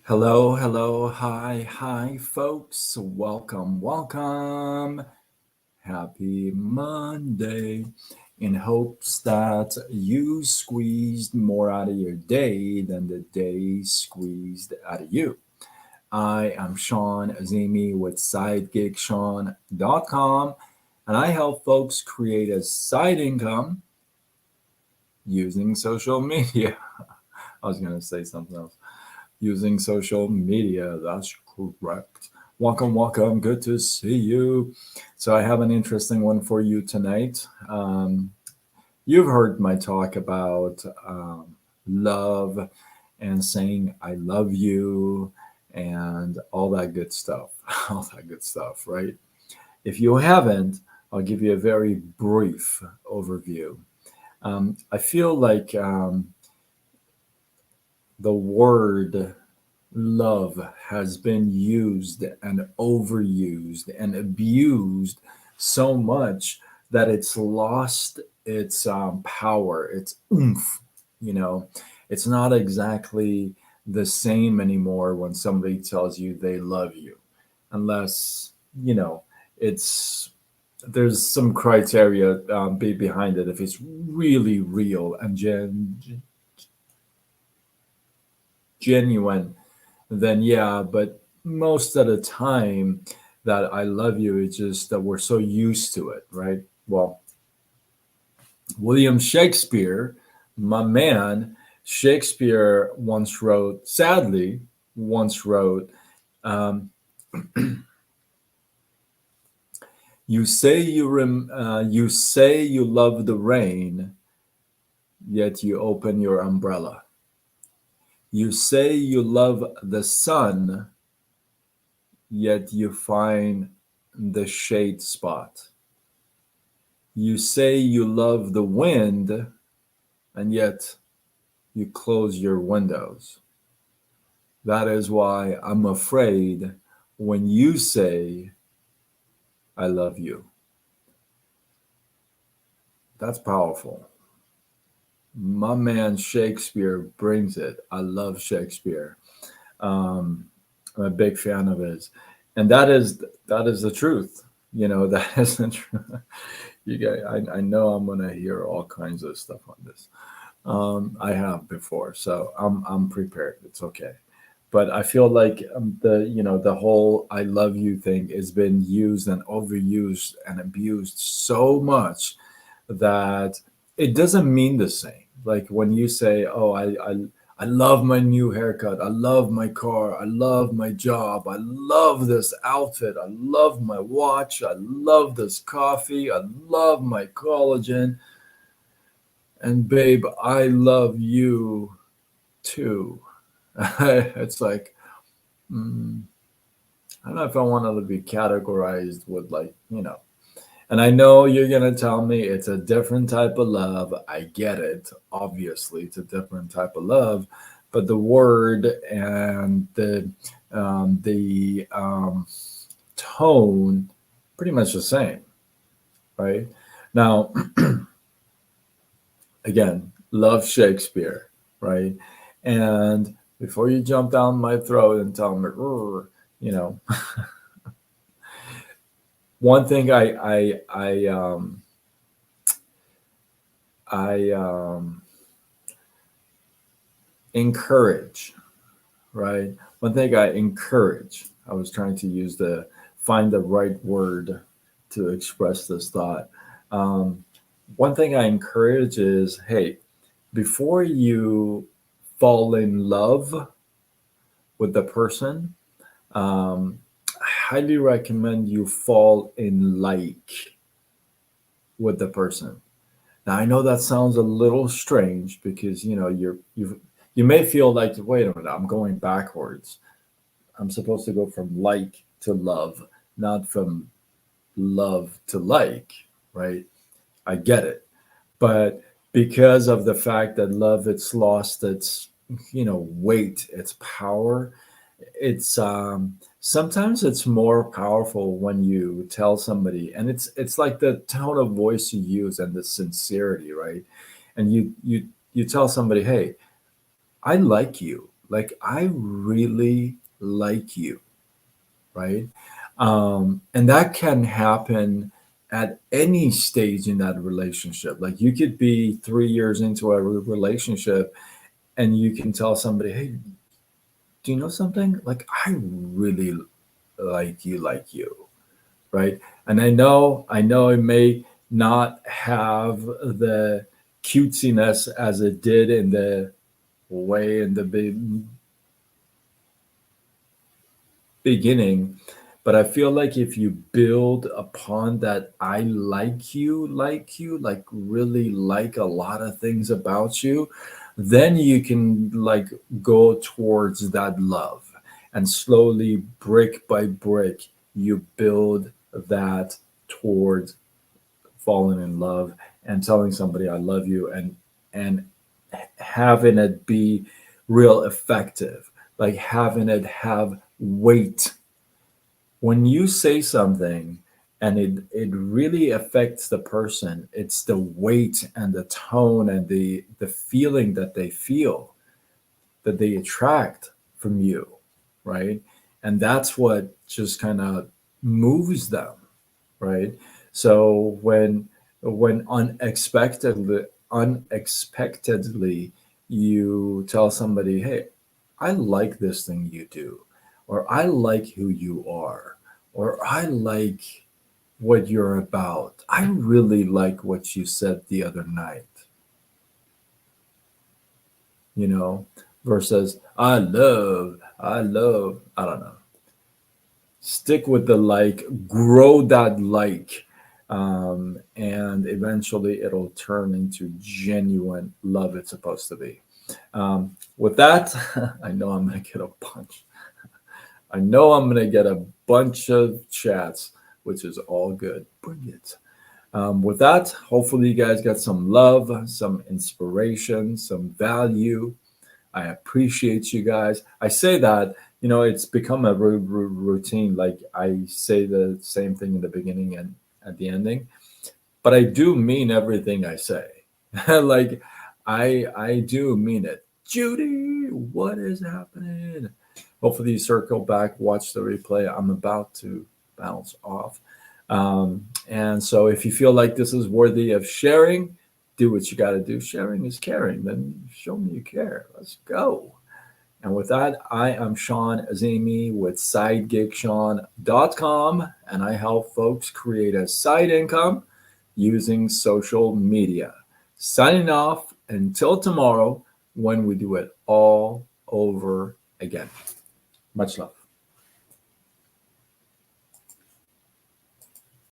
Hello, hello, hi, folks. Welcome. Happy Monday. In hopes that you squeezed more out of your day than the day squeezed out of you. I am Sean Azimi with SideGigSean.com, and I help folks create a side income using social media. I was going to say something else. Using social media. That's correct. Welcome. Good to see you. So, I have an interesting one for you tonight. You've heard my talk about love and saying I love you and all that good stuff. All that good stuff, right? If you haven't, I'll give you a very brief overview. I feel like the word love has been used and overused and abused so much that it's lost its power, its oomph. You know, it's not exactly the same anymore when somebody tells you they love you, unless, you know, it's there's some criteria behind it. If it's really real and genuine, then yeah, but most of the time that I love you is just that we're so used to it, right? Well, William Shakespeare, my man, Shakespeare once wrote, um, you say you love the rain, yet you open your umbrella. You say you love the sun, yet you find the shade spot. You say you love the wind, and yet you close your windows. That is why I'm afraid when you say, I love you. That's powerful. My man Shakespeare brings it. I love Shakespeare. Um, I'm a big fan of his. And that is the truth. That is the truth. You guys, I know I'm gonna hear all kinds of stuff on this. I have before, so I'm prepared. It's okay. But I feel like the whole "I love you" thing has been used and overused and abused so much that it doesn't mean the same. Like when you say, "Oh, I love my new haircut. I love my car. I love my job. I love this outfit. I love my watch. I love this coffee. I love my collagen." And babe, I love you too. It's like, mm, I don't know if I want to be categorized with and I know you're gonna tell me it's a different type of love. I get it. Obviously, it's a different type of love, but the word and the tone pretty much the same, right? Now, again, love Shakespeare, right? And before you jump down my throat and tell me, "Rrr," you know, one thing I encourage, right? One thing I encourage. I was trying to find the right word to express this thought. Um, One thing I encourage is, hey, before you fall in love with the person, I highly recommend you fall in like with the person. Now I know that sounds a little strange because you may feel like, wait a minute, I'm going backwards. I'm supposed to go from like to love, not from love to like, right? I get it. But because of the fact that love it's lost its weight, its power, it's sometimes it's more powerful when you tell somebody, and it's like the tone of voice you use and the sincerity, right? And you tell somebody, hey, I like you. Like, I really like you, right? And that can happen at any stage in that relationship. Like, you could be 3 years into a relationship and you can tell somebody, hey, do you know something? Like, I really like you, right? And I know it may not have the cutesiness as it did in the way in the beginning, but I feel like if you build upon that, I like you, like really like a lot of things about you, then you can like go towards that love, and slowly, brick by brick, you build that towards falling in love and telling somebody I love you, and having it be real effective, like having it have weight. When you say something and it really affects the person, it's the weight and the tone and the feeling that they feel, that they attract from you, right? And that's what just kind of moves them, right? So when unexpectedly you tell somebody, hey, I like this thing you do, or I like who you are, or I like what you're about, I really like what you said the other night, you know, versus I love, I don't know. Stick with the like, grow that like, and eventually it'll turn into genuine love it's supposed to be. With that, I know I'm gonna get a bunch. I know I'm gonna get a bunch of chats, which is all good. Bring it. With that, hopefully you guys got some love, some inspiration, some value. I appreciate you guys. I say that, it's become a routine. Like, I say the same thing in the beginning and at the ending, but I do mean everything I say. Like, I do mean it. Judy, what is happening? Hopefully you circle back, watch the replay. I'm about to bounce off. And so if you feel like this is worthy of sharing, do what you got to do. Sharing is caring. Then show me you care. Let's go. And with that, I am Sean Azimi with SideGigSean.com, and I help folks create a side income using social media. Signing off until tomorrow when we do it all over again. Much love.